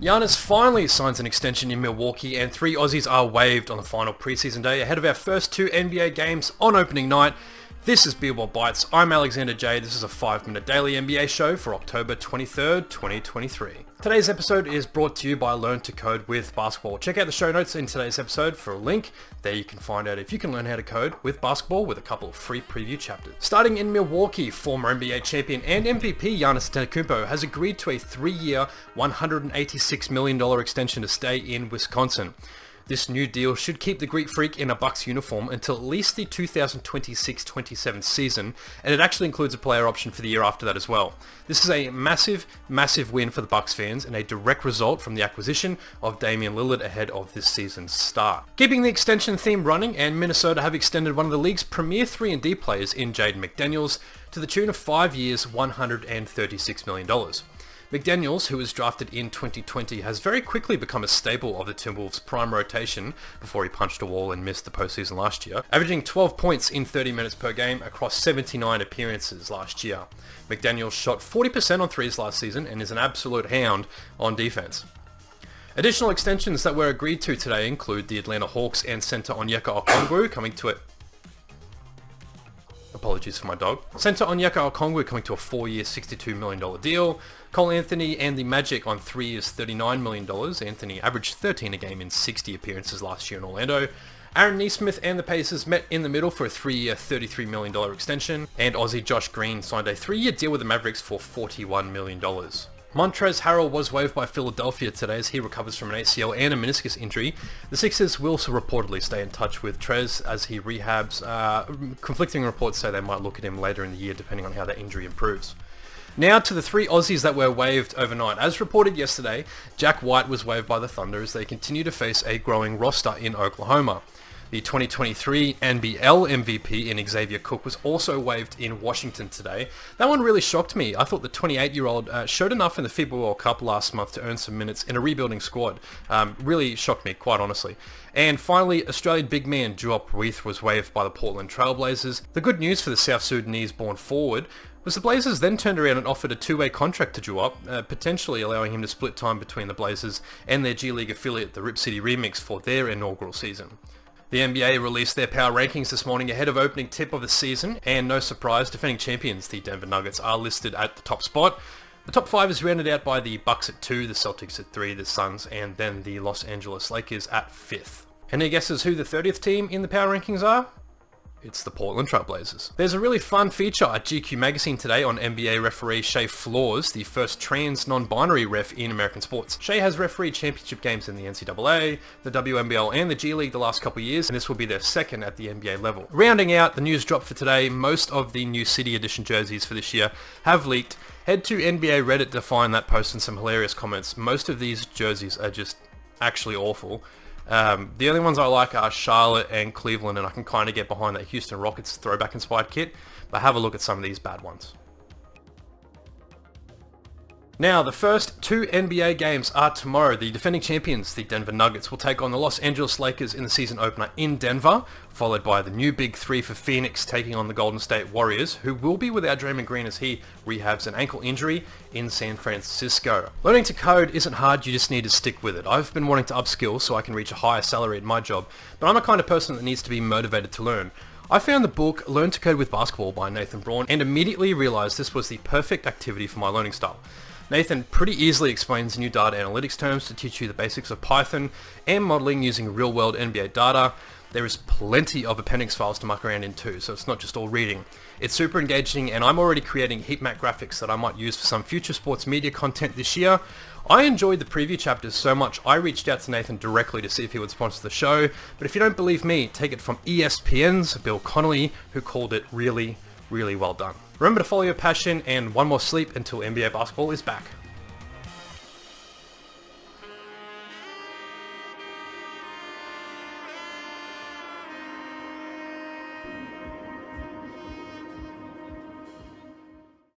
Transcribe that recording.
Giannis finally signs an extension in Milwaukee, and 3 Aussies are waived on the final preseason day ahead of our first 2 NBA games on opening night. This is Bball Bites. I'm Alexander J. This is a 5-minute daily NBA show for October 23rd, 2023. Today's episode is brought to you by Learn to Code with Basketball. Check out the show notes in today's episode for a link. There you can find out if you can learn how to code with basketball with a couple of free preview chapters. Starting in Milwaukee, former NBA champion and MVP Giannis Antetokounmpo has agreed to a 3-year, $186 million extension to stay in Wisconsin. This new deal should keep the Greek Freak in a Bucks uniform until at least the 2026-27 season, and it actually includes a player option for the year after that as well. This is a massive win for the Bucks fans and a direct result from the acquisition of Damian Lillard ahead of this season's start. Keeping the extension theme running, and Minnesota have extended one of the league's premier 3-and-D players in Jaden McDaniels to the tune of 5 years, $136 million. McDaniels, who was drafted in 2020, has very quickly become a staple of the Timberwolves' prime rotation before he punched a wall and missed the postseason last year, averaging 12 points in 30 minutes per game across 79 appearances last year. McDaniels shot 40% on threes last season and is an absolute hound on defense. Additional extensions that were agreed to today include the Atlanta Hawks and center Onyeka Okongwu coming to it. Apologies for my dog. Center Onyeka Okongwu coming to a 4-year, $62 million deal. Cole Anthony and the Magic on 3 years, $39 million. Anthony averaged 13 a game in 60 appearances last year in Orlando. Aaron Nesmith and the Pacers met in the middle for a 3-year, $33 million extension. And Aussie Josh Green signed a 3-year deal with the Mavericks for $41 million. Montrezl Harrell was waived by Philadelphia today as he recovers from an ACL and a meniscus injury. The Sixers will also reportedly stay in touch with Trez as he rehabs. Conflicting reports say they might look at him later in the year depending on how that injury improves. Now to the 3 Aussies that were waived overnight. As reported yesterday, Jack White was waived by the Thunder as they continue to face a growing roster in Oklahoma. The 2023 NBL MVP in Xavier Cook was also waived in Washington today. That one really shocked me. I thought the 28-year-old showed enough in the FIBA World Cup last month to earn some minutes in a rebuilding squad. Really shocked me, quite honestly. And finally, Australian big man Bball Bites was waived by the Portland Trail Blazers. The good news for the South Sudanese-born forward was the Blazers then turned around and offered a 2-way contract to Bball, potentially allowing him to split time between the Blazers and their G League affiliate, the Rip City Remix, for their inaugural season. The NBA released their power rankings this morning ahead of opening tip of the season, and no surprise, defending champions, the Denver Nuggets, are listed at the top spot. The top 5 is rounded out by the Bucks at 2, the Celtics at 3, the Suns, and then the Los Angeles Lakers at 5th. Any guesses who the 30th team in the power rankings are? It's the Portland Trail Blazers. There's a really fun feature at GQ magazine today on NBA referee Shea Flores, the first trans non-binary ref in American sports. Shea has refereed championship games in the NCAA, the WNBL and the G League the last couple of years, and this will be their second at the NBA level. Rounding out the news drop for today, most of the new City Edition jerseys for this year have leaked. Head to NBA Reddit to find that post and some hilarious comments. Most of these jerseys are just actually awful. The only ones I like are Charlotte and Cleveland, and I can kind of get behind that Houston Rockets throwback inspired kit, but have a look at some of these bad ones. Now, the first 2 NBA games are tomorrow. The defending champions, the Denver Nuggets, will take on the Los Angeles Lakers in the season opener in Denver, followed by the new Big 3 for Phoenix taking on the Golden State Warriors, who will be without Draymond Green as he rehabs an ankle injury in San Francisco. Learning to code isn't hard, you just need to stick with it. I've been wanting to upskill so I can reach a higher salary at my job, but I'm a kind of person that needs to be motivated to learn. I found the book Learn to Code with Basketball by Nathan Braun and immediately realized this was the perfect activity for my learning style. Nathan pretty easily explains new data analytics terms to teach you the basics of Python and modeling using real-world NBA data. There is plenty of appendix files to muck around in too, so it's not just all reading. It's super engaging, and I'm already creating heat map graphics that I might use for some future sports media content this year. I enjoyed the preview chapters so much I reached out to Nathan directly to see if he would sponsor the show, but if you don't believe me, take it from ESPN's Bill Connolly, who called it really well done. Remember to follow your passion, and one more sleep until NBA basketball is back.